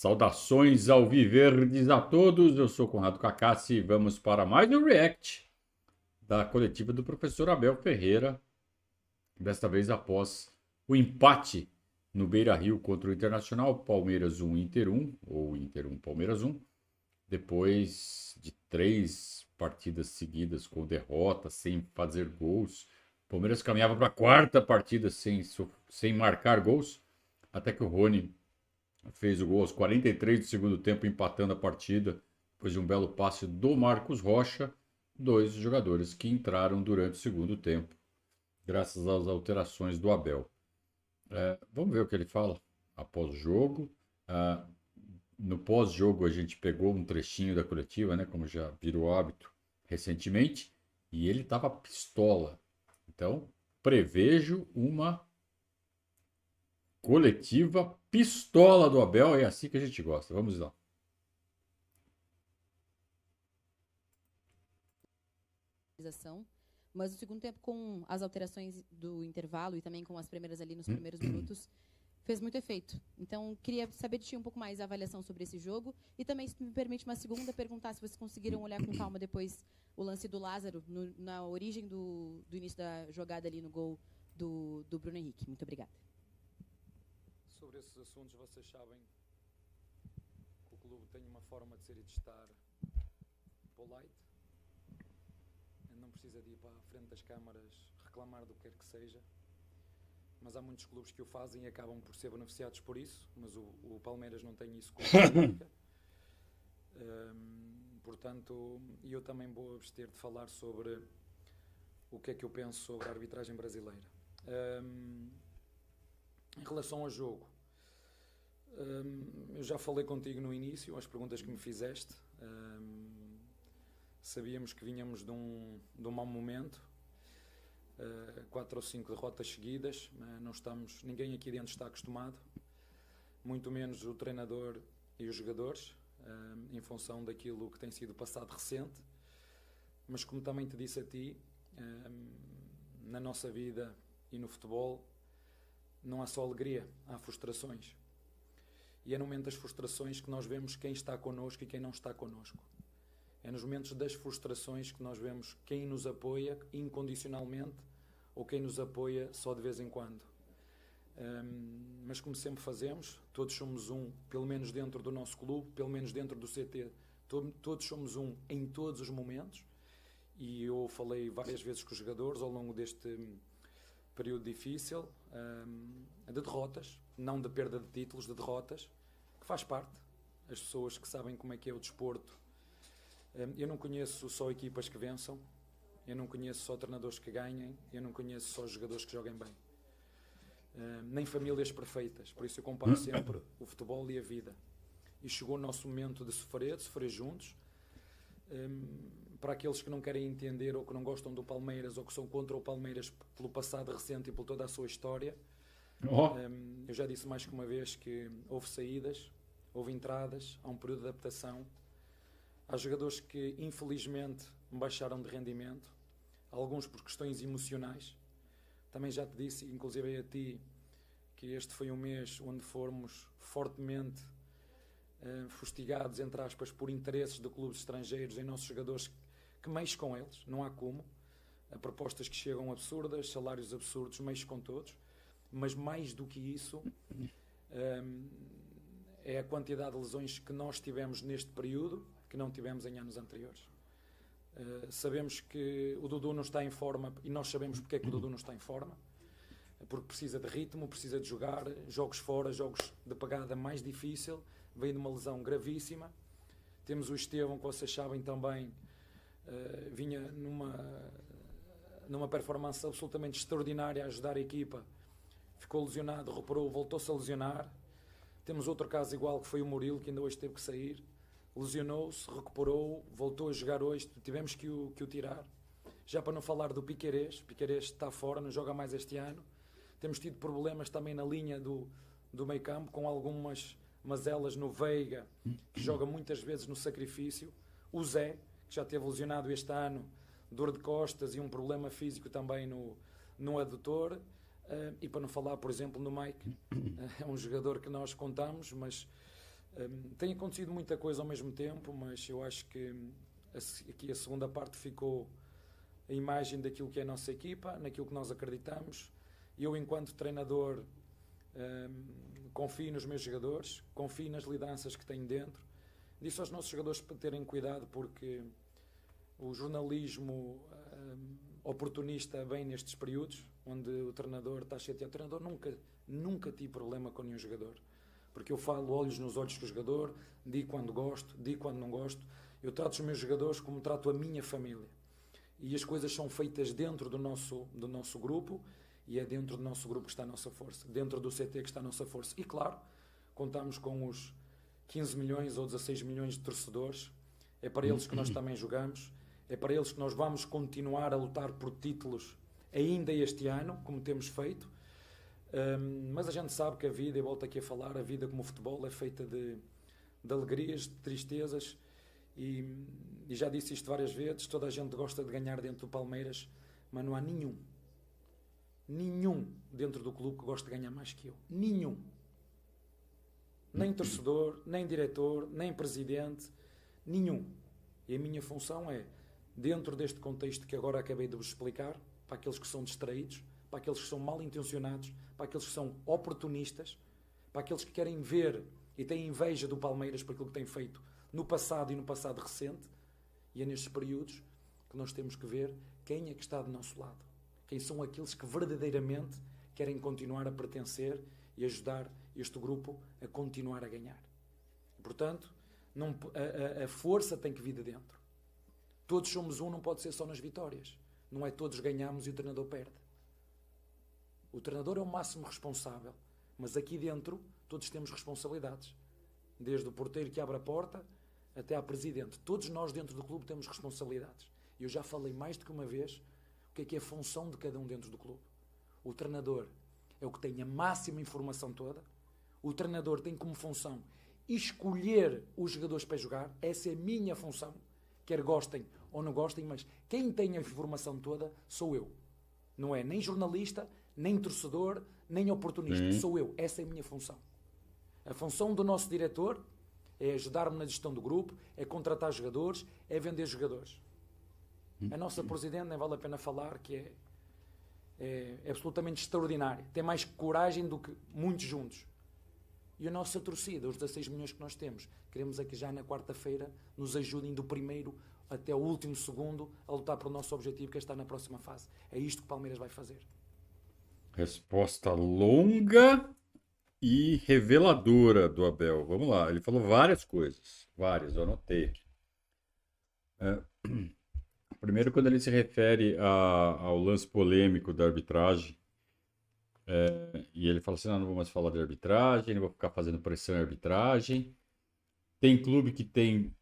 Saudações alviverdes a todos, eu sou Conrado Cacassi e vamos para mais um react da coletiva do professor Abel Ferreira, desta vez após o empate no Beira-Rio contra o Internacional, Palmeiras 1, Inter 1, ou Inter 1, Palmeiras 1, depois de 3 partidas seguidas com derrota, sem fazer gols. O Palmeiras caminhava para a quarta partida sem marcar gols, até que o Rony fez o gol aos 43 do segundo tempo, empatando a partida, depois de um belo passe do Marcos Rocha, dois jogadores que entraram durante o segundo tempo, graças às alterações do Abel. Vamos ver o que ele fala após o jogo. Ah, no pós-jogo a gente pegou um trechinho da coletiva, né, como já virou hábito recentemente, e ele estava pistola. Então, prevejo uma coletiva pistola do Abel, é assim que a gente gosta. Vamos lá. Mas o segundo tempo, com as alterações do intervalo e também com as primeiras ali nos primeiros minutos, fez muito efeito. Então, queria saber de ti um pouco mais a avaliação sobre esse jogo e também, se me permite uma segunda, perguntar se vocês conseguiram olhar com calma depois o lance do Lázaro, na origem do início da jogada ali no gol do Bruno Henrique. Muito obrigada. Sobre esses assuntos, vocês sabem que o clube tem uma forma de ser e de estar polite. Não precisa de ir para a frente das câmaras reclamar do que quer que seja. Mas há muitos clubes que o fazem e acabam por ser beneficiados por isso. Mas o Palmeiras não tem isso como política. Portanto, eu também vou abster de falar sobre o que é que eu penso sobre a arbitragem brasileira. Em relação ao jogo, eu já falei contigo no início, as perguntas que me fizeste. Sabíamos que vinhamos de um mau momento, 4 ou 5 derrotas seguidas. Ninguém aqui dentro está acostumado, muito menos o treinador e os jogadores, em função daquilo que tem sido o passado recente. Mas como também te disse a ti, na nossa vida e no futebol não há só alegria, há frustrações. E é no momento das frustrações que nós vemos quem está connosco e quem não está connosco. É nos momentos das frustrações que nós vemos quem nos apoia incondicionalmente ou quem nos apoia só de vez em quando. Mas como sempre fazemos, todos somos um, pelo menos dentro do nosso clube, pelo menos dentro do CT, todos somos um em todos os momentos. E eu falei várias vezes com os jogadores ao longo deste período difícil, de derrotas, não de perda de títulos, de derrotas, que faz parte. As pessoas que sabem como é que é o desporto. Eu não conheço só equipas que vençam, eu não conheço só treinadores que ganhem, eu não conheço só jogadores que joguem bem. Nem famílias perfeitas, por isso eu comparo sempre o futebol e a vida. E chegou o nosso momento de sofrer juntos. Para aqueles que não querem entender ou que não gostam do Palmeiras ou que são contra o Palmeiras pelo passado recente e por toda a sua história, eu já disse mais que uma vez que houve saídas, houve entradas, há um período de adaptação. Há jogadores que infelizmente baixaram de rendimento, alguns por questões emocionais. Também já te disse, inclusive a ti, que este foi um mês onde fomos fortemente fustigados, entre aspas, por interesses de clubes estrangeiros em nossos jogadores, que mexe com eles, não há como. Propostas que chegam absurdas, salários absurdos, mexe com todos. Mas mais do que isso, é a quantidade de lesões que nós tivemos neste período, que não tivemos em anos anteriores. Sabemos que o Dudu não está em forma e nós sabemos porque é que o Dudu não está em forma, porque precisa de ritmo, precisa de jogar, jogos fora, jogos de pegada mais difícil, veio de uma lesão gravíssima. Temos o Estevão, que vocês sabem também, vinha numa performance absolutamente extraordinária a ajudar a equipa, ficou lesionado, reparou, voltou-se a lesionar. Temos outro caso igual, que foi o Murilo, que ainda hoje teve que sair, lesionou-se, recuperou, voltou a jogar hoje, tivemos que o tirar. Já para não falar do Piquerez está fora, não joga mais este ano. Temos tido problemas também na linha do meio campo, com algumas mazelas no Veiga, que joga muitas vezes no sacrifício. O Zé, que já esteve lesionado este ano, dor de costas e um problema físico também no adutor. E para não falar, por exemplo, no Mike, é um jogador que nós contamos, mas Tem acontecido muita coisa ao mesmo tempo, mas eu acho que aqui a segunda parte ficou a imagem daquilo que é a nossa equipa, naquilo que nós acreditamos. Eu, enquanto treinador, confio nos meus jogadores, confio nas lideranças que tenho dentro. Disse aos nossos jogadores para terem cuidado, porque o jornalismo oportunista vem nestes períodos, onde o treinador está chateado. O treinador nunca tive problema com nenhum jogador, porque eu falo olhos nos olhos com o jogador, digo quando gosto, digo quando não gosto. Eu trato os meus jogadores como trato a minha família. E as coisas são feitas dentro do nosso grupo, e é dentro do nosso grupo que está a nossa força, dentro do CT que está a nossa força. E claro, contamos com os 15 milhões ou 16 milhões de torcedores, é para eles que nós também jogamos, é para eles que nós vamos continuar a lutar por títulos ainda este ano, como temos feito. Mas a gente sabe que a vida, e volto aqui a falar, a vida como o futebol é feita de alegrias, de tristezas, e já disse isto várias vezes, toda a gente gosta de ganhar dentro do Palmeiras, mas não há nenhum dentro do clube que goste de ganhar mais que eu. Nenhum. Nem torcedor, nem diretor, nem presidente, nenhum. E a minha função é, dentro deste contexto que agora acabei de vos explicar, para aqueles que são distraídos, para aqueles que são mal intencionados, para aqueles que são oportunistas, para aqueles que querem ver e têm inveja do Palmeiras por aquilo que tem feito no passado e no passado recente, e é nestes períodos que nós temos que ver quem é que está do nosso lado, quem são aqueles que verdadeiramente querem continuar a pertencer e ajudar este grupo a continuar a ganhar. Portanto, a força tem que vir de dentro. Todos somos um, não pode ser só nas vitórias. Não é todos ganhamos e o treinador perde. O treinador é o máximo responsável, mas aqui dentro todos temos responsabilidades. Desde o porteiro que abre a porta até à presidente. Todos nós dentro do clube temos responsabilidades. Eu já falei mais do que uma vez o que é a função de cada um dentro do clube. O treinador é o que tem a máxima informação toda. O treinador tem como função escolher os jogadores para jogar. Essa é a minha função. Quer gostem ou não gostem, mas quem tem a informação toda sou eu. Não é nem jornalista, nem torcedor, nem oportunista. Sou eu. Essa é a minha função. A função do nosso diretor é ajudar-me na gestão do grupo, é contratar jogadores, é vender jogadores. A nossa presidente, nem vale a pena falar, que é absolutamente extraordinária. Tem mais coragem do que muitos juntos. E a nossa torcida, os 16 milhões que nós temos, queremos é que já na quarta-feira nos ajudem do primeiro até o último segundo a lutar para o nosso objetivo, que é estar na próxima fase. É isto que o Palmeiras vai fazer. Resposta longa e reveladora do Abel. Vamos lá, ele falou várias coisas. Várias, eu anotei aqui. Primeiro, quando ele se refere ao lance polêmico da arbitragem, e ele fala assim, não vou mais falar de arbitragem, não vou ficar fazendo pressão em arbitragem. Tem clube que tem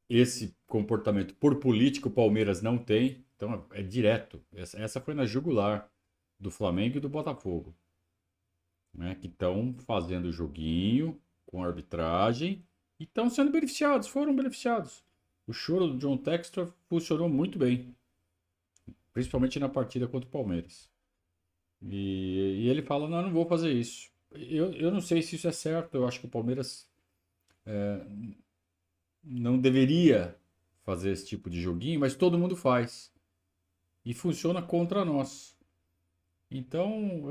esse comportamento por político, o Palmeiras não tem, então é direto. Essa foi na jugular do Flamengo e do Botafogo, né, que estão fazendo joguinho com arbitragem e estão sendo beneficiados, foram beneficiados. O choro do John Textor funcionou muito bem, principalmente na partida contra o Palmeiras. E ele fala, não vou fazer isso. Eu não sei se isso é certo, eu acho que o Palmeiras não deveria fazer esse tipo de joguinho, mas todo mundo faz. E funciona contra nós. Então,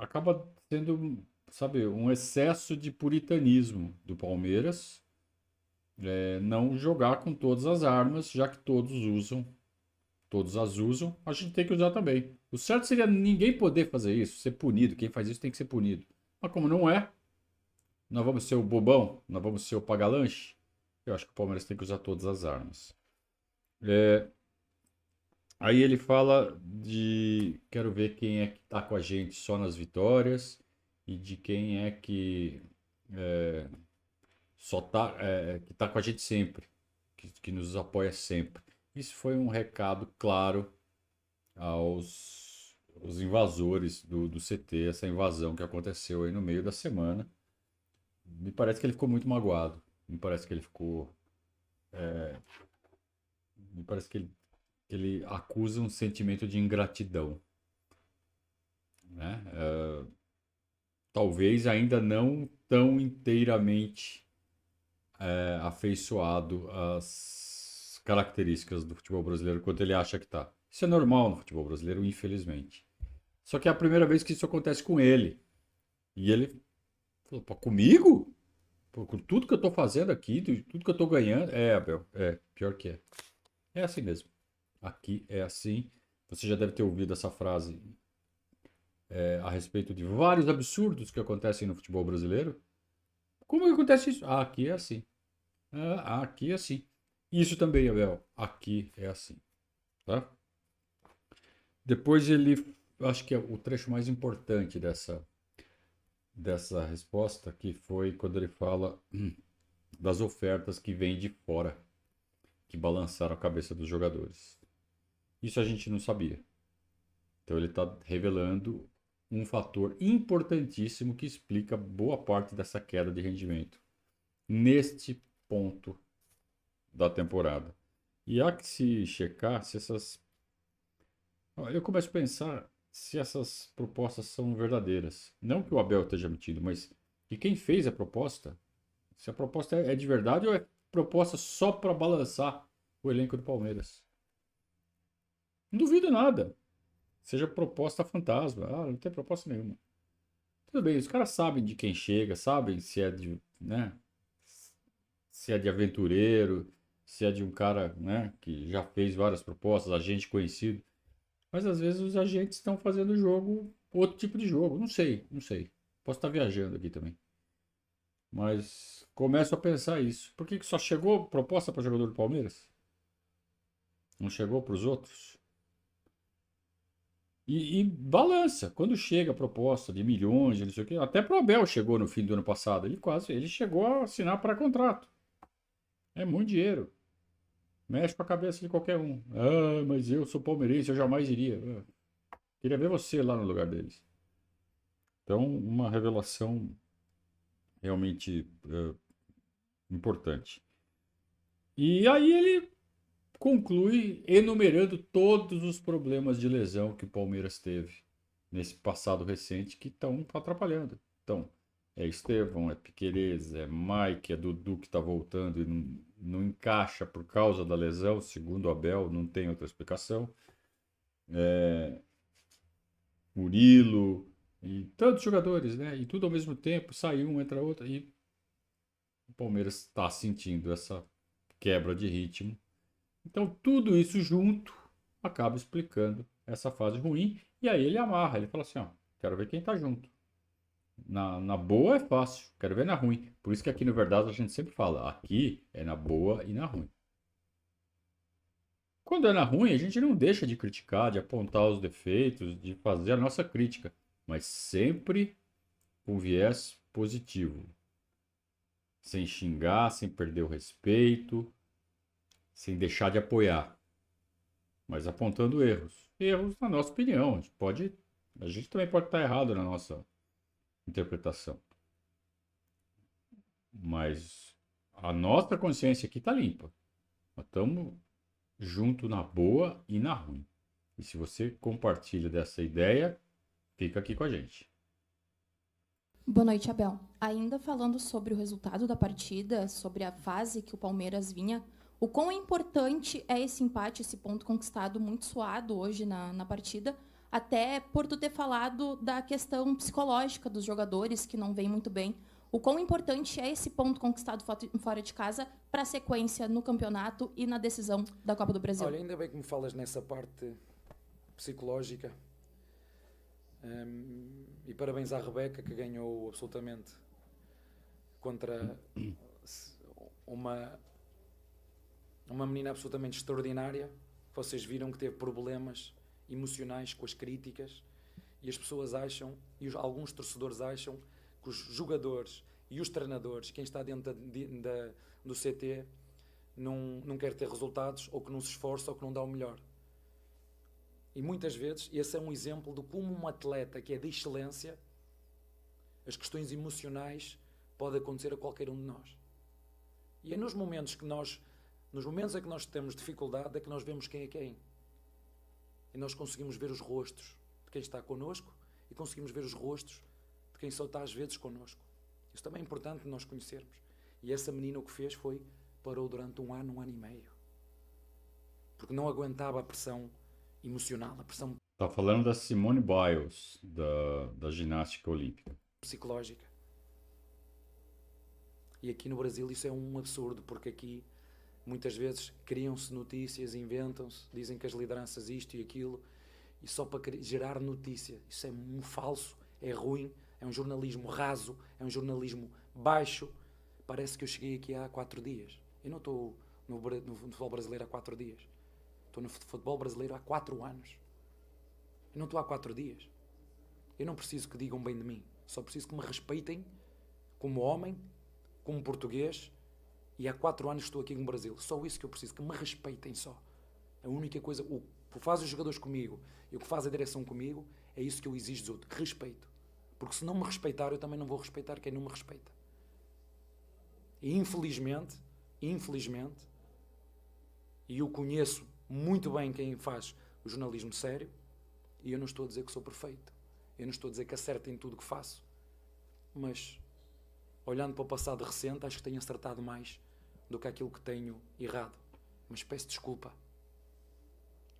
acaba sendo, sabe, um excesso de puritanismo do Palmeiras, não jogar com todas as armas, já que todos as usam, a gente tem que usar também. O certo seria ninguém poder fazer isso, ser punido. Quem faz isso tem que ser punido. Mas como não é, nós vamos ser o bobão, nós vamos ser o paga-lanche. Eu acho que o Palmeiras tem que usar todas as armas. Aí ele fala de... Quero ver quem é que tá com a gente só nas vitórias e de quem é que só tá, que tá com a gente sempre, que nos apoia sempre. Isso foi um recado claro aos invasores do CT, essa invasão que aconteceu aí no meio da semana. Me parece que ele ficou muito magoado. Me parece que ele ficou... me parece que ele acusa um sentimento de ingratidão, né? Talvez ainda não tão inteiramente afeiçoado às características do futebol brasileiro quanto ele acha que tá. Isso é normal no futebol brasileiro, infelizmente. Só que é a primeira vez que isso acontece com ele. E ele falou, pô, comigo? Pô, com tudo que eu tô fazendo aqui, tudo que eu tô ganhando. É, Abel, pior que é. É assim mesmo. Aqui é assim. Você já deve ter ouvido essa frase a respeito de vários absurdos que acontecem no futebol brasileiro. Como que acontece isso? Ah, aqui é assim. Ah, aqui é assim. Isso também, Abel. Aqui é assim. Tá? Depois ele, acho que é o trecho mais importante dessa resposta, que foi quando ele fala das ofertas que vêm de fora, que balançaram a cabeça dos jogadores. Isso a gente não sabia. Então ele está revelando um fator importantíssimo que explica boa parte dessa queda de rendimento neste ponto da temporada. E há que se checar se essas. Eu começo a pensar se essas propostas são verdadeiras. Não que o Abel esteja mentindo, mas que quem fez a proposta, se a proposta é de verdade ou é proposta só para balançar o elenco do Palmeiras. Não duvido nada. Seja proposta fantasma. Ah, não tem proposta nenhuma. Tudo bem, os caras sabem de quem chega, sabem se é de, né, se é de aventureiro, se é de um cara, né, que já fez várias propostas, agente conhecido. Mas às vezes os agentes estão fazendo jogo, outro tipo de jogo. Não sei, não sei. Posso estar viajando aqui também. Mas começo a pensar isso. Por que que só chegou proposta para jogador do Palmeiras? Não chegou para os outros? E balança. Quando chega a proposta de milhões, de não sei o quê, até pro Abel chegou no fim do ano passado. Ele chegou a assinar para contrato. É muito dinheiro. Mexe com a cabeça de qualquer um. Ah, mas eu sou palmeirense, eu jamais iria. Queria ver você lá no lugar deles. Então, uma revelação realmente importante. E aí ele conclui enumerando todos os problemas de lesão que o Palmeiras teve nesse passado recente que estão atrapalhando. Então, é Estevão, é Piquerez, é Mike, é Dudu que está voltando e não encaixa por causa da lesão, segundo o Abel, não tem outra explicação. Murilo e tantos jogadores, né? E tudo ao mesmo tempo, sai um, entra outro, e o Palmeiras está sentindo essa quebra de ritmo. Então, tudo isso junto acaba explicando essa fase ruim. E aí ele amarra, ele fala assim: ó, quero ver quem tá junto. Na boa é fácil, quero ver na ruim. Por isso que aqui no Verdade a gente sempre fala: aqui é na boa e na ruim. Quando é na ruim, a gente não deixa de criticar, de apontar os defeitos, de fazer a nossa crítica, mas sempre com viés positivo. Sem xingar, sem perder o respeito, sem deixar de apoiar, mas apontando erros. Erros, na nossa opinião. A gente também pode estar errado na nossa interpretação. Mas a nossa consciência aqui está limpa. Nós estamos junto na boa e na ruim. E se você compartilha dessa ideia, fica aqui com a gente. Boa noite, Abel. Ainda falando sobre o resultado da partida, sobre a fase que o Palmeiras vinha, o quão importante é esse empate, esse ponto conquistado muito suado hoje na partida, até por tu ter falado da questão psicológica dos jogadores, que não vem muito bem. O quão importante é esse ponto conquistado fora de casa para a sequência no campeonato e na decisão da Copa do Brasil? Olha, ainda bem que me falas nessa parte psicológica. E parabéns à Rebeca, que ganhou absolutamente contra uma menina absolutamente extraordinária. Vocês viram que teve problemas emocionais com as críticas, e as pessoas acham, e alguns torcedores acham, que os jogadores e os treinadores, quem está dentro do CT, não quer ter resultados, ou que não se esforça, ou que não dá o melhor. E muitas vezes esse é um exemplo de como um atleta que é de excelência, as questões emocionais podem acontecer a qualquer um de nós. E é nos momentos em que nós temos dificuldade, é que nós vemos quem é quem. E nós conseguimos ver os rostos de quem está connosco e conseguimos ver os rostos de quem só está às vezes connosco. Isso também é importante nós conhecermos. E essa menina o que fez foi, parou durante um ano e meio. Porque não aguentava a pressão emocional, a pressão Tá falando da Simone Biles, da ginástica olímpica. psicológica. E aqui no Brasil isso é um absurdo, porque aqui muitas vezes criam-se notícias, inventam-se, dizem que as lideranças isto e aquilo, e só para gerar notícia. Isso é um falso, é ruim, é um jornalismo raso, é um jornalismo baixo. Parece que eu cheguei aqui há 4 dias. Eu não estou no futebol brasileiro há 4 dias. Estou no futebol brasileiro há 4 anos. Eu não estou há 4 dias. Eu não preciso que digam bem de mim. Só preciso que me respeitem como homem, como português. E há 4 anos estou aqui no Brasil. Só isso que eu preciso, que me respeitem só. A única coisa, o que faz os jogadores comigo e o que faz a direção comigo, é isso que eu exijo dos outros. Respeito. Porque se não me respeitar, eu também não vou respeitar quem não me respeita. E infelizmente, e eu conheço muito bem quem faz o jornalismo sério, e eu não estou a dizer que sou perfeito. Eu não estou a dizer que acerto em tudo que faço. Mas, olhando para o passado recente, acho que tenho acertado mais do que aquilo que tenho errado. Mas peço desculpa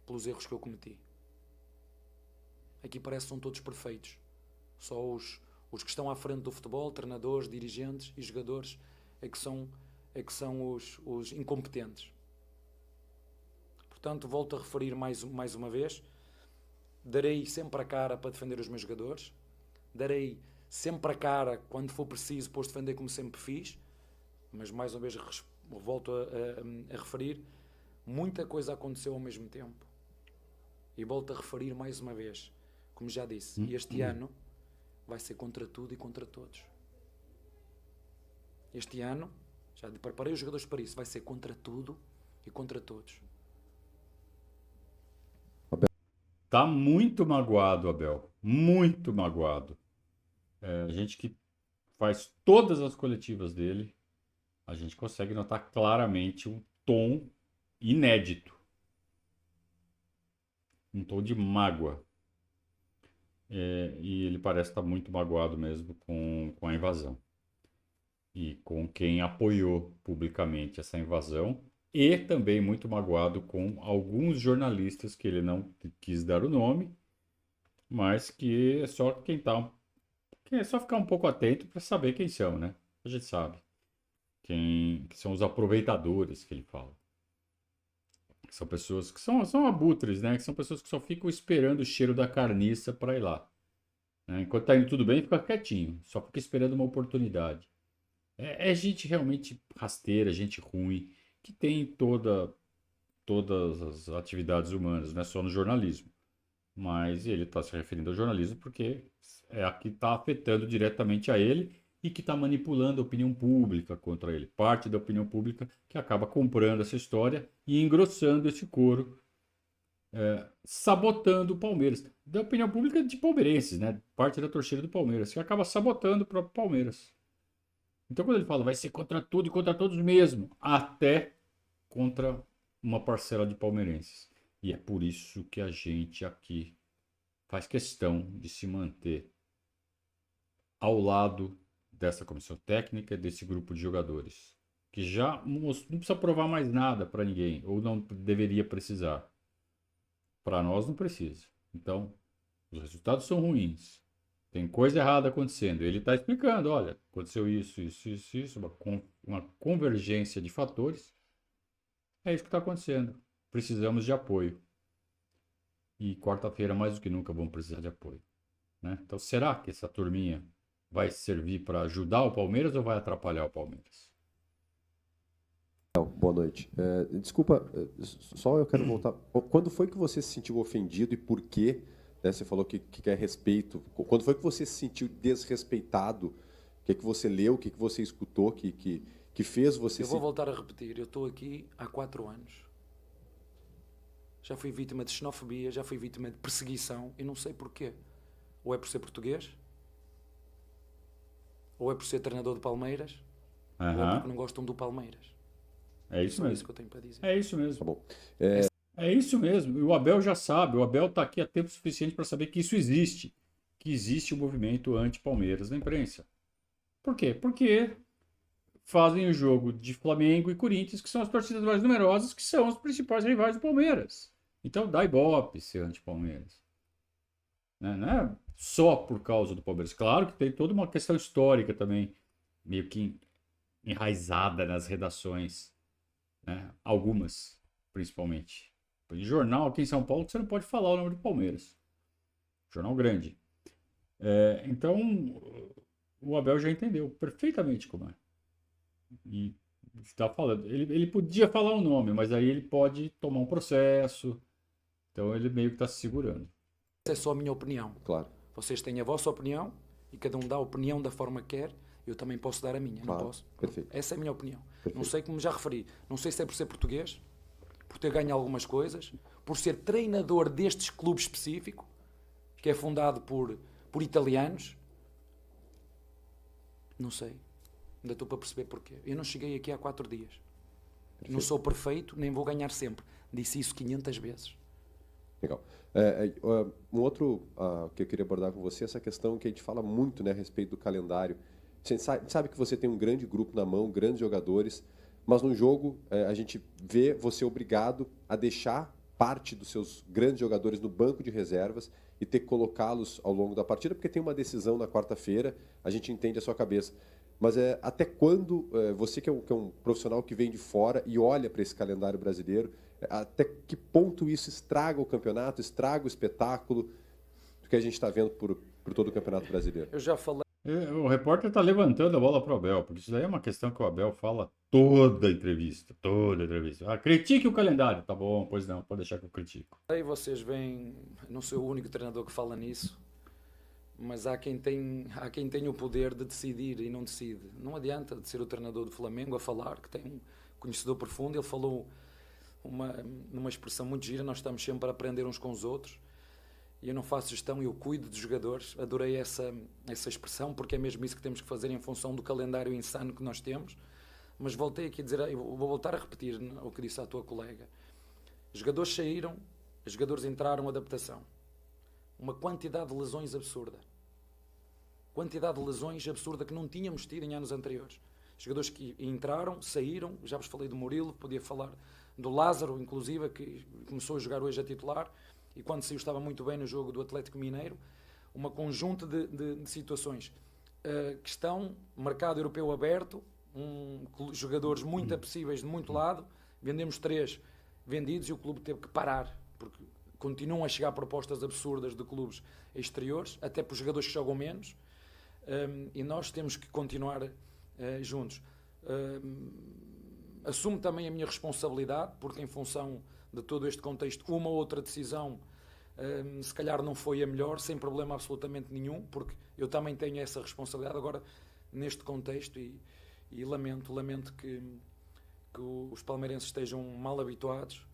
pelos erros que eu cometi. Aqui parece que são todos perfeitos. Só os que estão à frente do futebol, treinadores, dirigentes e jogadores, é que são os incompetentes. Portanto, volto a referir mais uma vez, darei sempre a cara para defender os meus jogadores, darei sempre a cara quando for preciso para os defender como sempre fiz, mas mais uma vez volto a referir, muita coisa aconteceu ao mesmo tempo. E volto a referir mais uma vez, como já disse, este ano vai ser contra tudo e contra todos. Este ano, já preparei os jogadores para isso, vai ser contra tudo e contra todos. Tá muito magoado, Abel. Muito magoado. A gente que faz todas as coletivas dele, a gente consegue notar claramente um tom inédito. Um tom de mágoa. E ele parece estar muito magoado mesmo com a invasão. E com quem apoiou publicamente essa invasão. E também muito magoado com alguns jornalistas que ele não quis dar o nome, mas que é só que é só ficar um pouco atento para saber quem são, né? A gente sabe que são os aproveitadores que ele fala. Que são pessoas que são abutres, né? Que são pessoas que só ficam esperando o cheiro da carniça para ir lá. Né? Enquanto tá indo tudo bem, fica quietinho, só fica esperando uma oportunidade. É gente realmente rasteira, gente ruim, que tem todas as atividades humanas, não é só no jornalismo. Mas ele está se referindo ao jornalismo porque é a que está afetando diretamente a ele e que está manipulando a opinião pública contra ele. Parte da opinião pública que acaba comprando essa história e engrossando esse coro, sabotando o Palmeiras. Da opinião pública de palmeirenses, né? Parte da torcida do Palmeiras, que acaba sabotando o próprio Palmeiras. Então, quando ele fala vai ser contra tudo e contra todos mesmo, até contra uma parcela de palmeirenses. E é por isso que a gente aqui faz questão de se manter ao lado dessa comissão técnica, desse grupo de jogadores, que já não precisa provar mais nada para ninguém, ou não deveria precisar. Para nós não precisa. Então, os resultados são ruins. Tem coisa errada acontecendo. Ele está explicando, olha, aconteceu isso, uma convergência de fatores. É isso que está acontecendo. Precisamos de apoio. E quarta-feira, mais do que nunca, vamos precisar de apoio. Né? Então, será que essa turminha vai servir para ajudar o Palmeiras ou vai atrapalhar o Palmeiras? Boa noite. Desculpa, só eu quero voltar. Quando foi que você se sentiu ofendido e por quê? Né, você falou que quer respeito. Quando foi que você se sentiu desrespeitado? O que você leu, o que você escutou que fez você... Eu vou voltar a repetir. Eu estou aqui há 4 anos. Já fui vítima de xenofobia, já fui vítima de perseguição e não sei porquê. Ou é por ser português, ou é por ser treinador de Palmeiras, ou é porque não gostam do Palmeiras. É isso mesmo. É isso que eu tenho para dizer. É isso mesmo. Tá bom. É isso mesmo. E o Abel já sabe. O Abel está aqui há tempo suficiente para saber que isso existe. Que existe o movimento anti-Palmeiras na imprensa. Por quê? Porque fazem o jogo de Flamengo e Corinthians, que são as torcidas mais numerosas, que são os principais rivais do Palmeiras. Então dá ibope ser anti-Palmeiras. Né? Não é só por causa do Palmeiras. Claro que tem toda uma questão histórica também, meio que enraizada nas redações, né? Algumas, principalmente. Em jornal aqui em São Paulo, você não pode falar o nome do Palmeiras. Jornal grande. Então, o Abel já entendeu perfeitamente como é. E está falando. Ele podia falar o nome, mas aí ele pode tomar um processo. Então, ele meio que está se segurando. Essa é só a minha opinião. Claro. Vocês têm a vossa opinião e cada um dá a opinião da forma que quer. Eu também posso dar a minha, Claro. não posso? Perfeito. Essa é a minha opinião. Perfeito. Não sei, como já referi, não sei se é por ser português, por ter ganho algumas coisas, por ser treinador destes clubes específico, que é fundado por italianos. Não sei. Ainda estou para perceber porquê. Eu não cheguei aqui há 4 dias. Perfeito. Não sou perfeito, nem vou ganhar sempre. Disse isso 500 vezes. Legal. Um outro que eu queria abordar com você é essa questão que a gente fala muito, né, a respeito do calendário. A gente sabe que você tem um grande grupo na mão, grandes jogadores, mas no jogo a gente vê você obrigado a deixar parte dos seus grandes jogadores no banco de reservas e ter que colocá-los ao longo da partida, porque tem uma decisão na quarta-feira, a gente entende a sua cabeça. Mas até quando você que é um profissional que vem de fora e olha para esse calendário brasileiro, até que ponto isso estraga o campeonato, estraga o espetáculo que a gente está vendo por todo o campeonato brasileiro? Eu já falei. O repórter está levantando a bola para o Abel, porque isso daí é uma questão que o Abel fala toda entrevista, toda entrevista. Critique o calendário. Tá bom, pois não, pode deixar que eu critico. Aí vocês veem, não sou o único treinador que fala nisso, mas há quem tem o poder de decidir e não decide. Não adianta de ser o treinador do Flamengo a falar, que tem um conhecedor profundo. Ele falou numa expressão muito gira: nós estamos sempre a aprender uns com os outros. E eu não faço gestão, eu cuido dos jogadores. Adorei essa expressão, porque é mesmo isso que temos que fazer em função do calendário insano que nós temos. Mas voltei aqui a dizer, eu vou voltar a repetir o que disse à tua colega. Os jogadores saíram, os jogadores entraram, adaptação. Uma quantidade de lesões absurda. Quantidade de lesões absurda que não tínhamos tido em anos anteriores. Os jogadores que entraram, saíram, já vos falei do Murilo, podia falar do Lázaro, inclusive, que começou a jogar hoje a titular, e quando saiu estava muito bem no jogo do Atlético Mineiro. Uma conjunto de situações. Questão, mercado europeu aberto, jogadores muito apetecíveis de muito lado, vendemos 3 vendidos e o clube teve que parar, porque continuam a chegar propostas absurdas de clubes exteriores, até para os jogadores que jogam menos, e nós temos que continuar juntos. Assumo também a minha responsabilidade, porque em função de todo este contexto, uma ou outra decisão se calhar não foi a melhor, sem problema absolutamente nenhum, porque eu também tenho essa responsabilidade agora neste contexto, e lamento que os palmeirenses estejam mal habituados,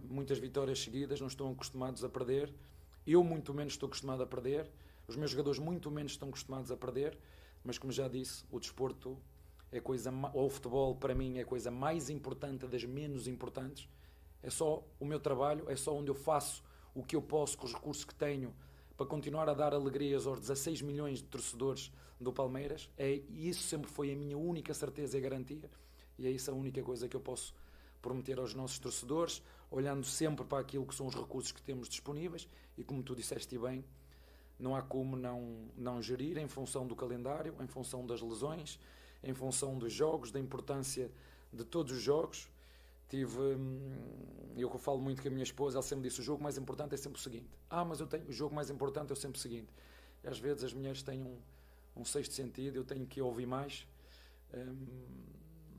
muitas vitórias seguidas, não estão acostumados a perder. Eu muito menos estou acostumado a perder, os meus jogadores muito menos estão acostumados a perder, mas como já disse, o desporto é ou o futebol para mim é a coisa mais importante das menos importantes. É só o meu trabalho, é só onde eu faço o que eu posso com os recursos que tenho para continuar a dar alegrias aos 16 milhões de torcedores do Palmeiras. E isso sempre foi a minha única certeza e garantia, e é isso a única coisa que eu posso prometer aos nossos torcedores, olhando sempre para aquilo que são os recursos que temos disponíveis, e como tu disseste bem, não há como não gerir em função do calendário, em função das lesões, em função dos jogos, da importância de todos os jogos. Eu que falo muito com a minha esposa, ela sempre disse: o jogo mais importante é sempre o seguinte. Mas o jogo mais importante é sempre o seguinte. E às vezes as mulheres têm um sexto sentido, eu tenho que ouvir mais,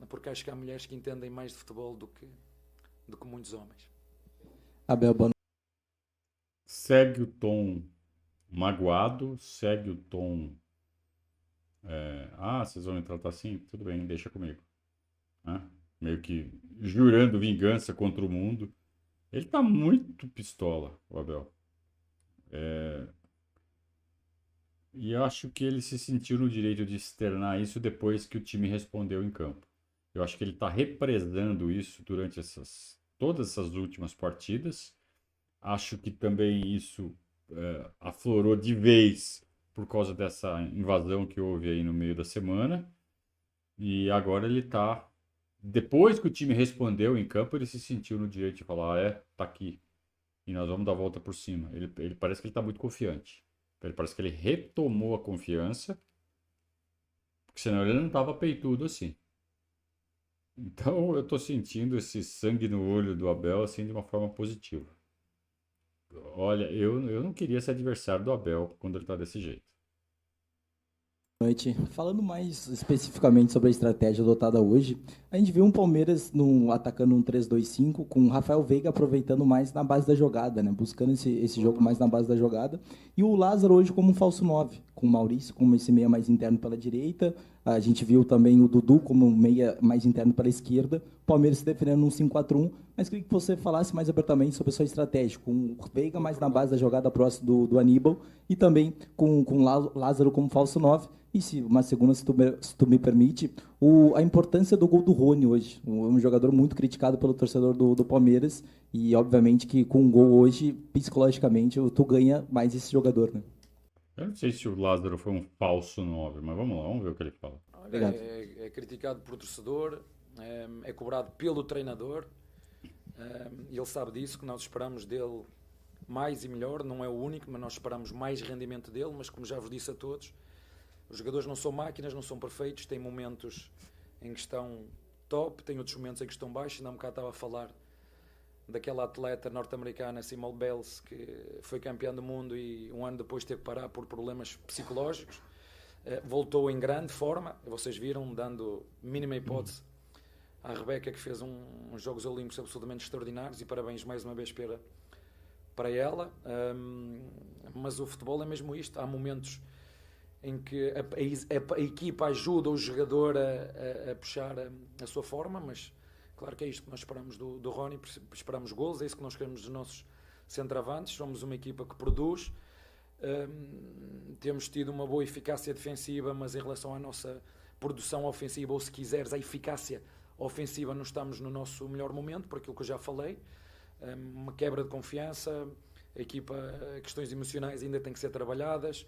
porque acho que há mulheres que entendem mais de futebol do que muitos homens. Abel, boa Segue o tom magoado, segue o tom... vocês vão me tratar assim? Tudo bem, deixa comigo. Meio que jurando vingança contra o mundo. Ele tá muito pistola, o Abel. E eu acho que ele se sentiu no direito de externar isso depois que o time respondeu em campo. Eu acho que ele está represando isso durante todas essas últimas partidas. Acho que também isso aflorou de vez por causa dessa invasão que houve aí no meio da semana. E agora ele tá. Depois que o time respondeu em campo, ele se sentiu no direito de falar: tá aqui. E nós vamos dar a volta por cima. Ele parece que ele tá muito confiante. Ele parece que ele retomou a confiança, porque senão ele não tava peitudo assim. Então eu tô sentindo esse sangue no olho do Abel assim de uma forma positiva. Olha, eu não queria ser adversário do Abel quando ele tá desse jeito. Noite. Falando mais especificamente sobre a estratégia adotada hoje, a gente viu um Palmeiras atacando um 3-2-5, com o Rafael Veiga aproveitando mais na base da jogada, né? Buscando esse jogo mais na base da jogada. E o Lázaro hoje como um falso 9, com o Maurício como esse meia mais interno pela direita. A gente viu também o Dudu como meia mais interno pela esquerda. O Palmeiras se defendendo num 5-4-1. Mas queria que você falasse mais abertamente sobre a sua estratégia, com o Veiga mais na base da jogada próximo do Aníbal e também com Lázaro como falso 9. E uma segunda, se tu me permite, a importância do gol do Rony hoje. Um jogador muito criticado pelo torcedor do Palmeiras. E, obviamente, que com um gol hoje, psicologicamente, tu ganha mais esse jogador, né? Eu não sei se o Lázaro foi um falso 9, mas vamos lá, vamos ver o que ele fala. Obrigado. É criticado por torcedor, é cobrado pelo treinador. Ele sabe disso, que nós esperamos dele mais e melhor. Não é o único, mas nós esperamos mais rendimento dele. Mas, como já vos disse a todos, os jogadores não são máquinas, não são perfeitos, têm momentos em que estão top, têm outros momentos em que estão baixos. Ainda há um bocado estava a falar daquela atleta norte-americana, Simone Biles, que foi campeã do mundo e um ano depois teve que parar por problemas psicológicos. Voltou em grande forma, vocês viram, dando mínima hipótese à Rebeca, que fez uns Jogos Olímpicos absolutamente extraordinários, e parabéns mais uma vez para ela. Mas o futebol é mesmo isto, há momentos em que a equipa ajuda o jogador a puxar a sua forma, mas claro que é isto que nós esperamos do Rony, esperamos golos, é isso que nós queremos dos nossos centroavantes. Somos uma equipa que produz, temos tido uma boa eficácia defensiva, mas em relação à nossa produção ofensiva, ou se quiseres, a eficácia ofensiva, não estamos no nosso melhor momento, por aquilo que eu já falei. Uma quebra de confiança, a equipa, questões emocionais ainda têm que ser trabalhadas,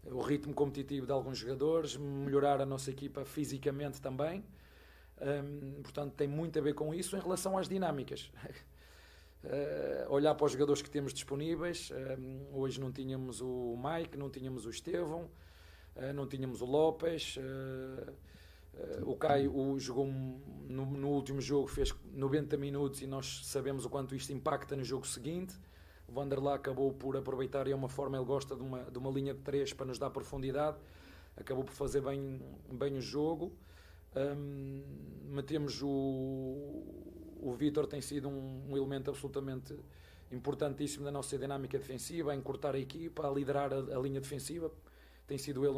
o ritmo competitivo de alguns jogadores, melhorar a nossa equipa fisicamente também. Portanto, tem muito a ver com isso. Em relação às dinâmicas, olhar para os jogadores que temos disponíveis. Hoje não tínhamos o Mike, não tínhamos o Estevão, não tínhamos o Lopes. O Caio jogou no último jogo, fez 90 minutos e nós sabemos o quanto isto impacta no jogo seguinte. O Vanderlei acabou por aproveitar, e é uma forma, ele gosta de uma linha de 3 para nos dar profundidade, acabou por fazer bem o jogo. Metemos o Vítor, tem sido um elemento absolutamente importantíssimo da nossa dinâmica defensiva, a encurtar a equipa, a liderar a linha defensiva. Tem sido ele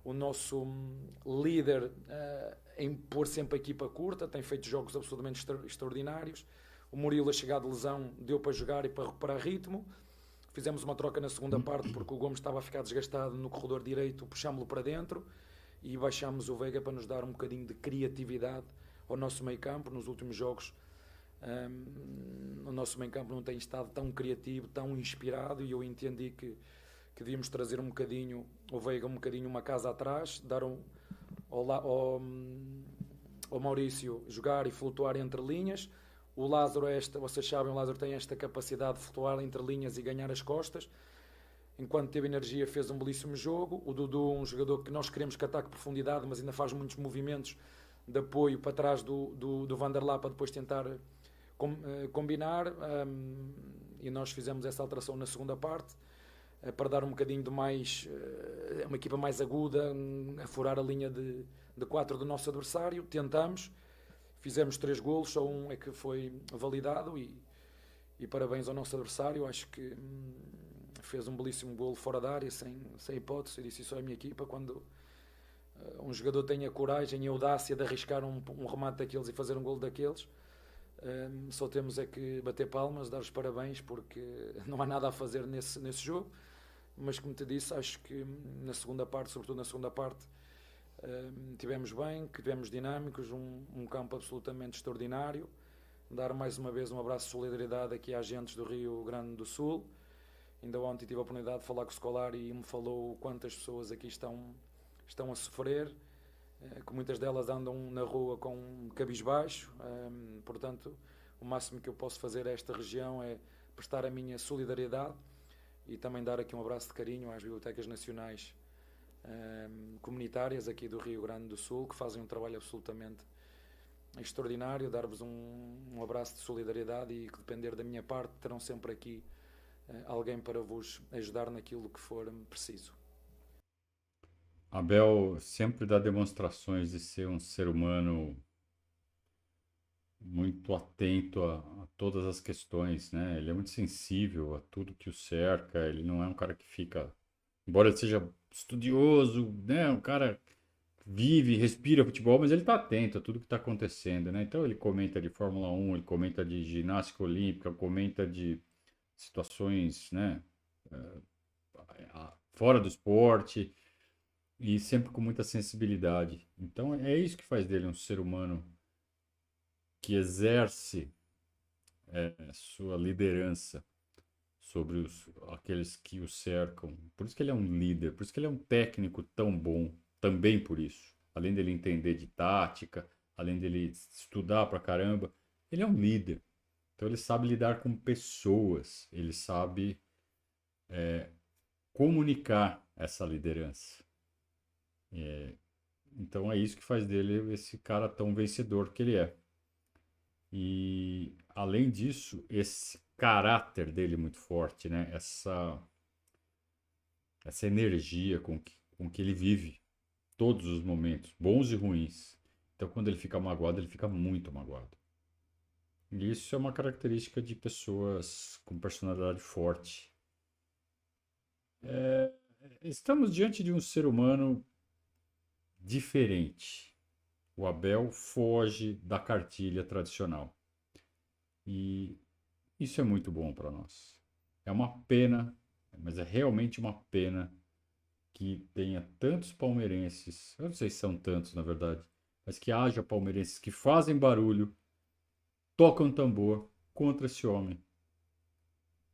o nosso líder em pôr sempre a equipa curta, tem feito jogos absolutamente extraordinários. O Murilo, a chegar de lesão, deu para jogar e para recuperar ritmo. Fizemos uma troca na segunda parte porque o Gomes estava a ficar desgastado no corredor direito, puxámos-lo para dentro e baixámos o Veiga para nos dar um bocadinho de criatividade ao nosso meio campo. Nos últimos jogos o nosso meio campo não tem estado tão criativo, tão inspirado, e eu entendi que devíamos trazer um bocadinho o Veiga, um bocadinho uma casa atrás, dar ao Maurício jogar e flutuar entre linhas. O Lázaro, vocês sabem, o Lázaro tem esta capacidade de flutuar entre linhas e ganhar as costas. Enquanto teve energia, fez um belíssimo jogo. O Dudu, um jogador que nós queremos que ataque profundidade, mas ainda faz muitos movimentos de apoio para trás do Vanderlei, para depois tentar combinar. E nós fizemos essa alteração na segunda parte, para dar um bocadinho de mais, uma equipa mais aguda, a furar a linha de 4 do nosso adversário. Tentamos. Fizemos 3 golos, só um é que foi validado, e parabéns ao nosso adversário. Acho que fez um belíssimo golo fora da área, sem hipótese. Eu disse isso à minha equipa: quando um jogador tem a coragem e a audácia de arriscar um remate daqueles e fazer um golo daqueles, só temos é que bater palmas, dar os parabéns, porque não há nada a fazer nesse jogo. Mas, como te disse, acho que na segunda parte, sobretudo na segunda parte, tivemos bem, que tivemos dinâmicos, um campo absolutamente extraordinário. Dar mais uma vez um abraço de solidariedade aqui às gentes do Rio Grande do Sul. Ainda ontem tive a oportunidade de falar com o Scolari e me falou quantas pessoas aqui estão a sofrer. que muitas delas andam na rua com cabisbaixo. Portanto, o máximo que eu posso fazer a esta região é prestar a minha solidariedade e também dar aqui um abraço de carinho às bibliotecas nacionais comunitárias aqui do Rio Grande do Sul, que fazem um trabalho absolutamente extraordinário. Dar-vos um abraço de solidariedade e que, depender da minha parte, terão sempre aqui alguém para vos ajudar naquilo que for preciso. Abel sempre dá demonstrações de ser um ser humano muito atento a todas as questões, né? Ele é muito sensível a tudo que o cerca. Ele não é um cara que fica, embora ele seja estudioso, né? Um cara que vive, respira futebol, mas ele está atento a tudo que está acontecendo, né? Então ele comenta de Fórmula 1, ele comenta de ginástica olímpica, comenta de situações, né? Fora do esporte e sempre com muita sensibilidade. Então é isso que faz dele um ser humano que exerce sua liderança sobre aqueles que o cercam. Por isso que ele é um líder, por isso que ele é um técnico tão bom, também por isso. Além dele entender de tática, além dele estudar pra caramba, ele é um líder. Então ele sabe lidar com pessoas, ele sabe comunicar essa liderança. Então é isso que faz dele esse cara tão vencedor que ele é. E além disso, esse caráter dele muito forte, né? Essa energia com que ele vive todos os momentos, bons e ruins. Então quando ele fica magoado, ele fica muito magoado. E isso é uma característica de pessoas com personalidade forte. Estamos diante de um ser humano diferente. O Abel foge da cartilha tradicional. E isso é muito bom para nós. É uma pena, mas é realmente uma pena que tenha tantos palmeirenses, eu não sei se são tantos na verdade, mas que haja palmeirenses que fazem barulho, tocam tambor contra esse homem.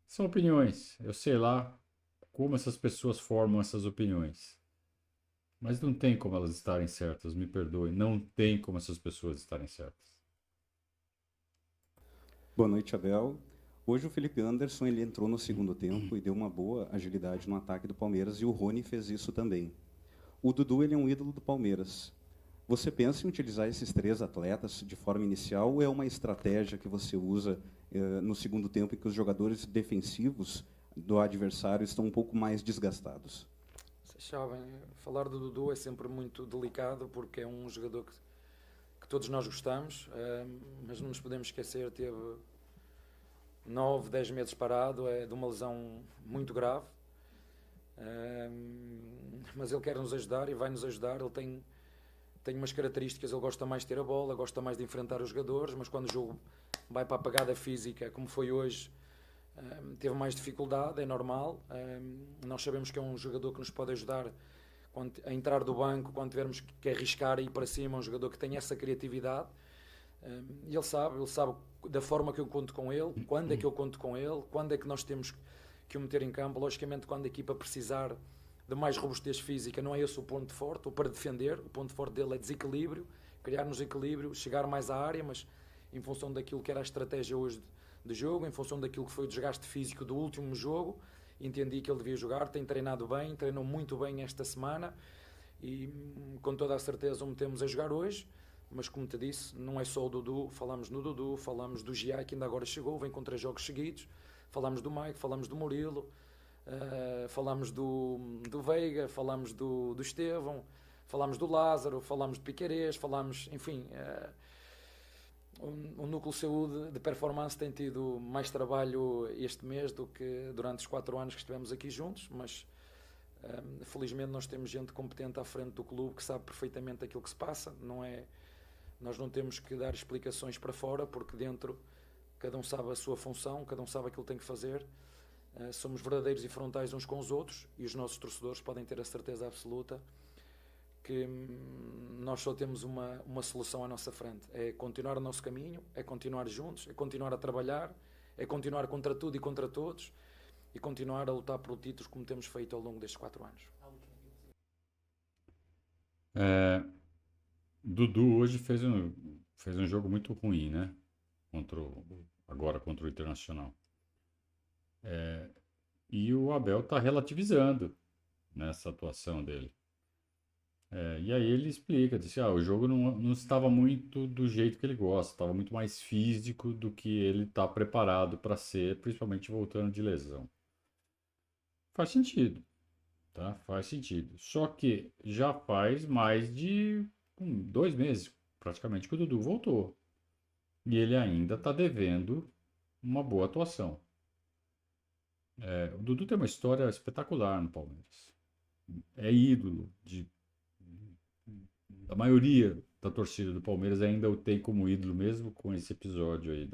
São opiniões, eu sei lá como essas pessoas formam essas opiniões. Mas não tem como elas estarem certas, me perdoem, não tem como essas pessoas estarem certas. Boa noite, Abel. Hoje o Felipe Anderson ele entrou no segundo tempo e deu uma boa agilidade no ataque do Palmeiras e o Rony fez isso também. O Dudu ele é um ídolo do Palmeiras. Você pensa em utilizar esses 3 atletas de forma inicial ou é uma estratégia que você usa no segundo tempo em que os jogadores defensivos do adversário estão um pouco mais desgastados? Vocês sabem, falar do Dudu é sempre muito delicado porque é um jogador que todos nós gostamos, mas não nos podemos esquecer, teve 9, 10 meses parado, é de uma lesão muito grave, mas ele quer nos ajudar e vai nos ajudar. Ele tem umas características, ele gosta mais de ter a bola, gosta mais de enfrentar os jogadores, mas quando o jogo vai para a pegada física, como foi hoje, teve mais dificuldade, é normal. Nós sabemos que é um jogador que nos pode ajudar a entrar do banco quando tivermos que arriscar e ir para cima, um jogador que tem essa criatividade. Ele sabe da forma que eu conto com ele, quando é que eu conto com ele, quando é que nós temos que o meter em campo. Logicamente, quando a equipa precisar de mais robustez física, não é esse o ponto forte, ou para defender, o ponto forte dele é desequilíbrio, criar-nos equilíbrio, chegar mais à área, mas em função daquilo que era a estratégia hoje de jogo, em função daquilo que foi o desgaste físico do último jogo, entendi que ele devia jogar, tem treinado bem, treinou muito bem esta semana e com toda a certeza o metemos a jogar hoje, mas como te disse, não é só o Dudu, falamos no Dudu, falamos do Giai que ainda agora chegou, vem com 3 jogos seguidos, falamos do Mike, falamos do Murilo, falamos do Veiga, falamos do Estevão, falamos do Lázaro, falamos de Piquerez, falamos, enfim, o Núcleo de Saúde de Performance tem tido mais trabalho este mês do que durante os 4 anos que estivemos aqui juntos, mas felizmente nós temos gente competente à frente do clube que sabe perfeitamente aquilo que se passa. Nós não temos que dar explicações para fora, porque dentro cada um sabe a sua função, cada um sabe aquilo que tem que fazer. Somos verdadeiros e frontais uns com os outros e os nossos torcedores podem ter a certeza absoluta que nós só temos uma solução à nossa frente. É continuar o nosso caminho, é continuar juntos, é continuar a trabalhar, é continuar contra tudo e contra todos e continuar a lutar por títulos como temos feito ao longo destes 4 anos. Dudu hoje fez um jogo muito ruim, né? Agora contra o Internacional. E o Abel está relativizando nessa atuação dele. E aí ele explica, disse, o jogo não estava muito do jeito que ele gosta, estava muito mais físico do que ele está preparado para ser, principalmente voltando de lesão. Faz sentido, tá? Faz sentido. Só que já faz mais de 2 meses, praticamente, que o Dudu voltou. E ele ainda está devendo uma boa atuação. O Dudu tem uma história espetacular no Palmeiras. É ídolo da maioria da torcida do Palmeiras, ainda o tem como ídolo mesmo com esse episódio aí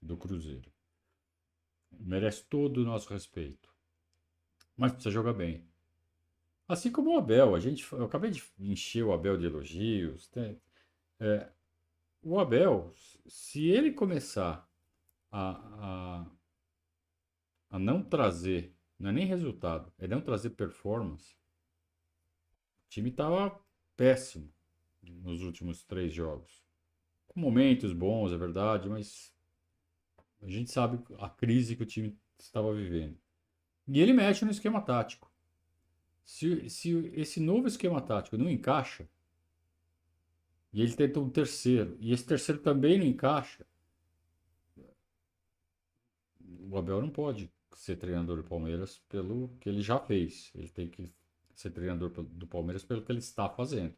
do Cruzeiro. Merece todo o nosso respeito. Mas precisa jogar bem. Assim como o Abel. Eu acabei de encher o Abel de elogios. O Abel, se ele começar a não trazer, não é nem resultado, é não trazer performance, o time estava péssimo nos últimos 3 jogos. Com momentos bons, é verdade, mas a gente sabe a crise que o time estava vivendo. E ele mexe no esquema tático. Se esse novo esquema tático não encaixa, e ele tenta um terceiro, e esse terceiro também não encaixa, o Abel não pode ser treinador do Palmeiras pelo que ele já fez. Ele tem que ser treinador do Palmeiras pelo que ele está fazendo.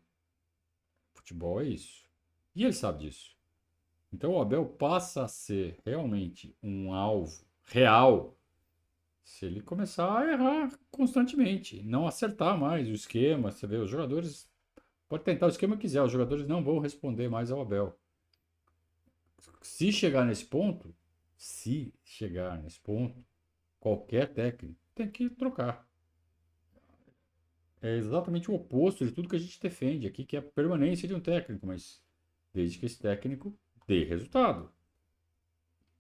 Futebol é isso. E ele sabe disso. Então o Abel passa a ser realmente um alvo real se ele começar a errar constantemente, não acertar mais o esquema. Você vê, os jogadores pode tentar o esquema que quiser, os jogadores não vão responder mais ao Abel. Se chegar nesse ponto, qualquer técnico tem que trocar. É exatamente o oposto de tudo que a gente defende aqui, que é a permanência de um técnico, mas desde que esse técnico dê resultado.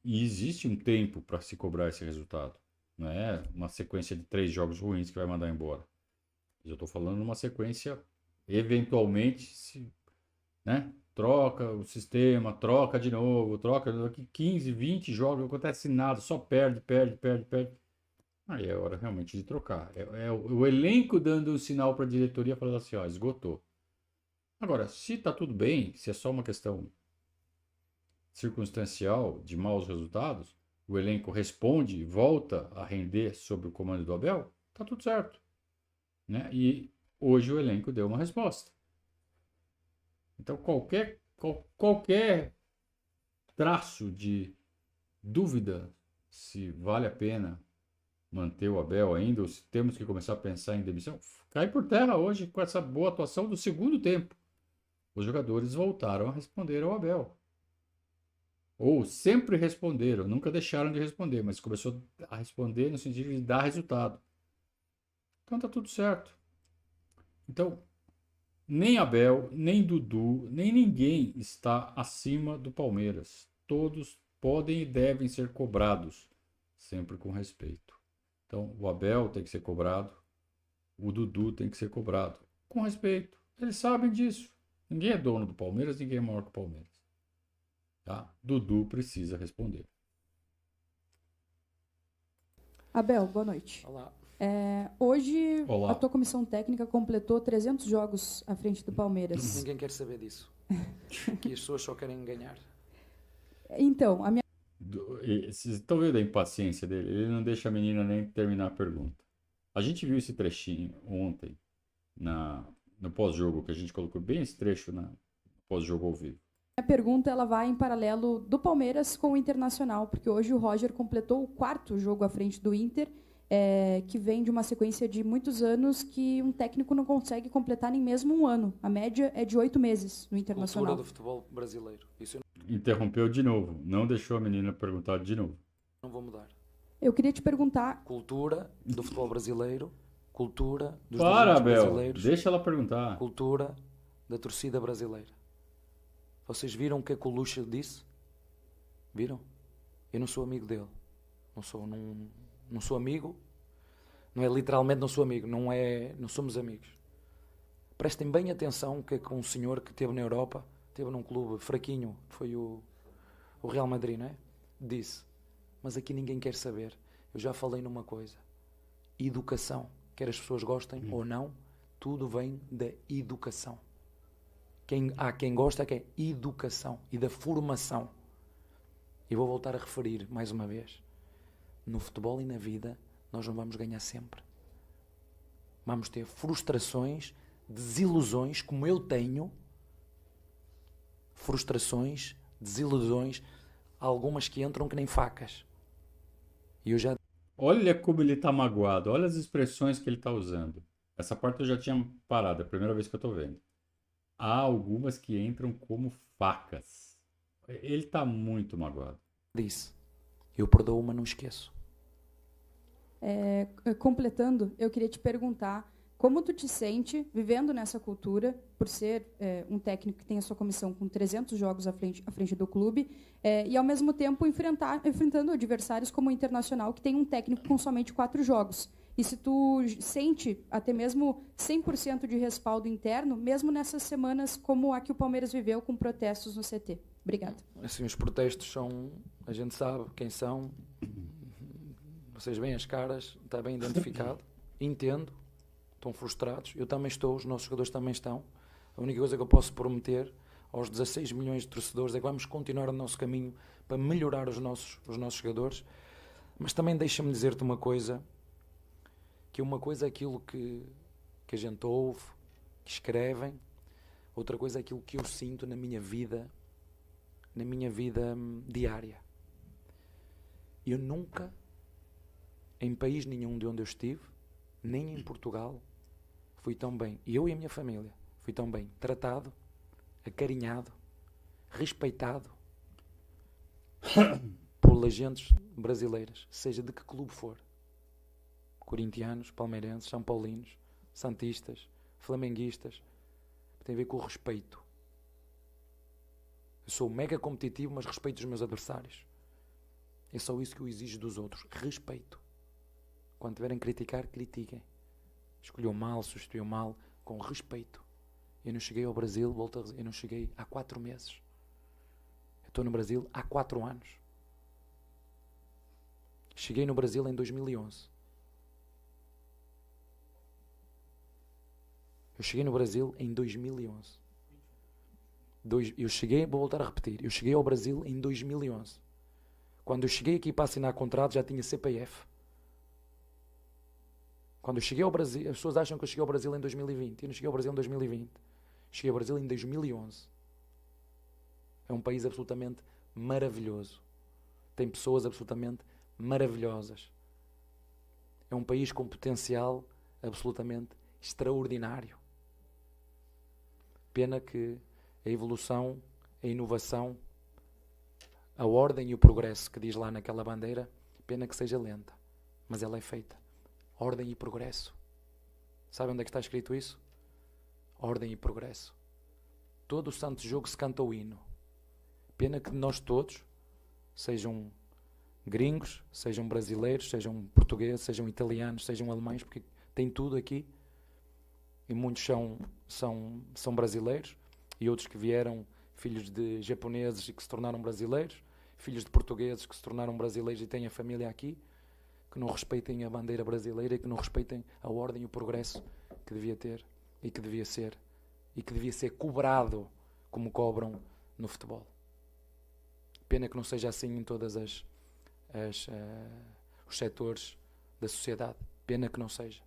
E existe um tempo para se cobrar esse resultado. Não é uma sequência de 3 jogos ruins que vai mandar embora. Eu estou falando de uma sequência, eventualmente, né? Troca o sistema, troca de novo, daqui 15, 20 jogos, não acontece nada, só perde. Aí é hora realmente de trocar. É o elenco dando um sinal para a diretoria falando assim, esgotou. Agora, se está tudo bem, se é só uma questão circunstancial de maus resultados, o elenco responde e volta a render sob o comando do Abel, está tudo certo. Né? E hoje o elenco deu uma resposta. Então, qualquer traço de dúvida se vale a pena manter o Abel ainda, ou se temos que começar a pensar em demissão, cai por terra hoje com essa boa atuação do segundo tempo. Os jogadores voltaram a responder ao Abel. Ou sempre responderam, nunca deixaram de responder, mas começou a responder no sentido de dar resultado. Então tá tudo certo. Então, nem Abel, nem Dudu, nem ninguém está acima do Palmeiras. Todos podem e devem ser cobrados, sempre com respeito. Então, o Abel tem que ser cobrado, o Dudu tem que ser cobrado, com respeito. Eles sabem disso. Ninguém é dono do Palmeiras, ninguém é maior que o Palmeiras. Tá? Dudu precisa responder. Abel, boa noite. Olá. Hoje, Olá. a tua comissão técnica completou 300 jogos à frente do Palmeiras. Ninguém quer saber disso. Que as pessoas só querem ganhar. Então, a minha Vocês estão vendo a impaciência dele? Ele não deixa a menina nem terminar a pergunta. A gente viu esse trechinho ontem no pós-jogo, que a gente colocou bem esse trecho no pós-jogo ao vivo. pergunta ela vai em paralelo do Palmeiras com o Internacional, porque hoje o Roger completou o 4º jogo à frente do Inter, que vem de uma sequência de muitos anos que um técnico não consegue completar nem mesmo um ano. A média é de 8 meses no Internacional. Cultura do futebol brasileiro. Isso eu Interrompeu de novo. Não deixou a menina perguntar de novo. não vou mudar. Eu queria te perguntar, Cultura do futebol brasileiro, cultura dos Para, dirigentes Abel. brasileiros, Deixa ela perguntar. cultura da torcida brasileira. Vocês viram o que a Colucci disse? Viram? Eu não sou amigo dele. Não sou amigo. Não é literalmente não sou amigo. Não somos amigos. prestem bem atenção que é com um senhor que esteve na Europa, esteve num clube fraquinho, foi o Real Madrid, não é? Disse, mas aqui ninguém quer saber. Eu já falei numa coisa, educação, quer as pessoas gostem ou não, tudo vem da educação. Há quem gosta que é educação e da formação. E vou voltar a referir mais uma vez, no futebol e na vida nós não vamos ganhar sempre. Vamos ter frustrações, desilusões, como eu tenho, frustrações, desilusões, algumas que entram que nem facas. E eu já... Olha como ele tá magoado, olha as expressões que ele tá usando. Essa parte eu já tinha parado, é a primeira vez que eu tô vendo. Há algumas que entram como facas. Ele tá muito magoado. disse, eu perdoo, mas não esqueço. Completando, eu queria te perguntar como tu te sente vivendo nessa cultura, por ser um técnico que tem a sua comissão com 300 jogos à frente do clube, e ao mesmo tempo enfrentando adversários como o Internacional, que tem um técnico com somente 4 jogos. E se tu sente até mesmo 100% de respaldo interno, mesmo nessas semanas como a que o Palmeiras viveu com protestos no CT. Obrigada. Assim, os protestos são, a gente sabe quem são, vocês veem as caras, está bem identificado, entendo, estão frustrados, eu também estou, os nossos jogadores também estão. A única coisa que eu posso prometer aos 16 milhões de torcedores é que vamos continuar o nosso caminho para melhorar os nossos jogadores, mas também deixa-me dizer-te uma coisa, que uma coisa é aquilo que a gente ouve, que escrevem, outra coisa é aquilo que eu sinto na minha vida diária. Eu nunca, em país nenhum de onde eu estive, nem em Portugal, fui tão bem, eu e a minha família, fui tão bem tratado, acarinhado, respeitado por agentes brasileiras, seja de que clube for. Corintianos, palmeirenses, são paulinos, santistas, flamenguistas, tem a ver com o respeito. Eu sou mega competitivo, mas respeito os meus adversários. É só isso que eu exijo dos outros, respeito. Quando tiverem que criticar, critiquem. Escolheu mal, substituiu mal, com respeito. Eu não cheguei ao Brasil, eu não cheguei há 4 meses. Eu estou no Brasil há 4 anos. Cheguei no Brasil em 2011. Eu cheguei no Brasil em 2011. Vou voltar a repetir, eu cheguei ao Brasil em 2011. Quando eu cheguei aqui para assinar contrato já tinha CPF. Quando eu cheguei ao Brasil, as pessoas acham que eu cheguei ao Brasil em 2020. Eu não cheguei ao Brasil em 2020. Cheguei ao Brasil em 2011. É um país absolutamente maravilhoso. Tem pessoas absolutamente maravilhosas. É um país com potencial absolutamente extraordinário. Pena que a evolução, a inovação, a ordem e o progresso que diz lá naquela bandeira, pena que seja lenta, mas ela é feita. Ordem e progresso. Sabe onde é que está escrito isso? Ordem e progresso. Todo o santo jogo se canta o hino. Pena que nós todos, sejam gringos, sejam brasileiros, sejam portugueses, sejam italianos, sejam alemães, porque tem tudo aqui, e muitos são brasileiros, e outros que vieram filhos de japoneses e que se tornaram brasileiros, filhos de portugueses que se tornaram brasileiros e têm a família aqui, que não respeitem a bandeira brasileira e que não respeitem a ordem e o progresso que devia ter e que devia ser, e que devia ser cobrado como cobram no futebol. Pena que não seja assim em todas os setores da sociedade. Pena que não seja.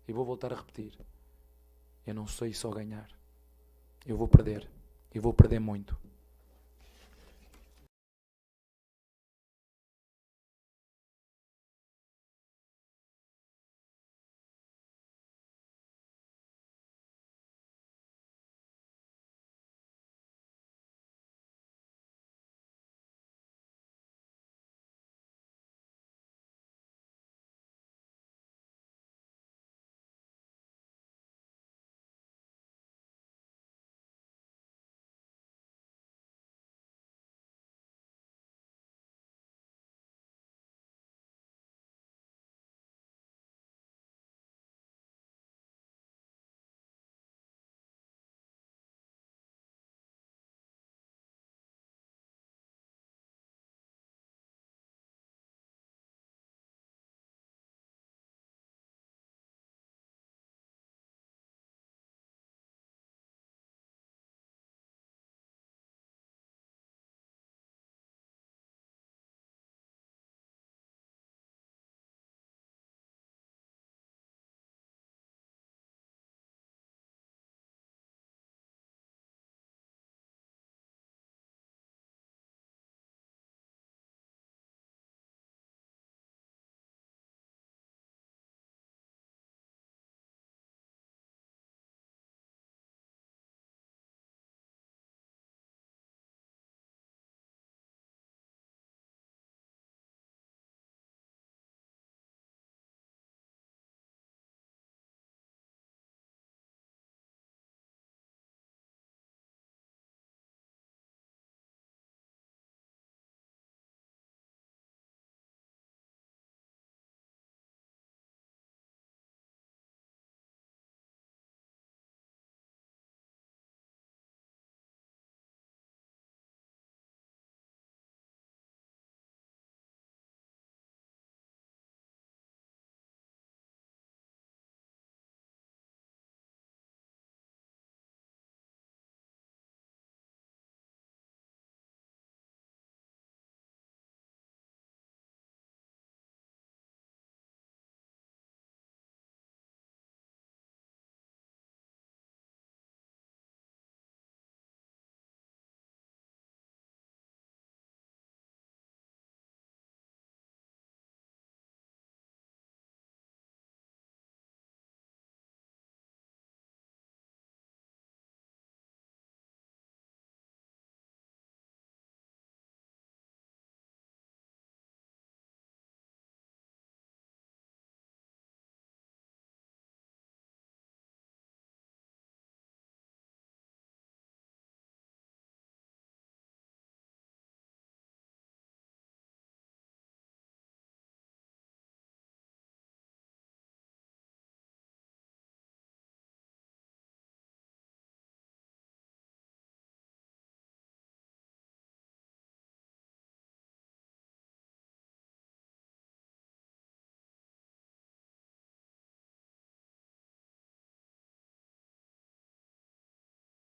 E vou voltar a repetir. Eu não sei só ganhar. Eu vou perder. E vou perder muito.